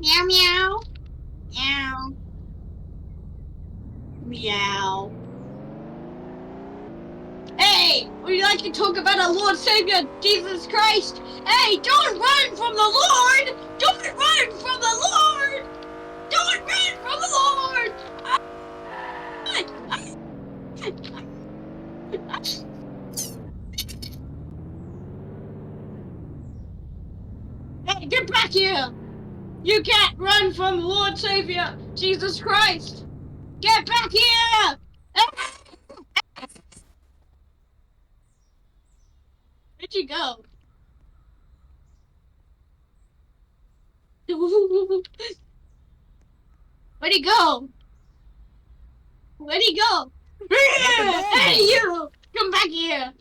Meow meow. Meow. Meow. Hey, would you like to talk about our Lord Savior, Jesus Christ? Hey, don't run from the Lord! Don't run from the Lord! Don't run from the Lord! Hey, get back here! You can't run from the Lord Savior, Jesus Christ! Get back here! Where'd you go? Where'd he go? Where'd he go? Hey, you! Come back here!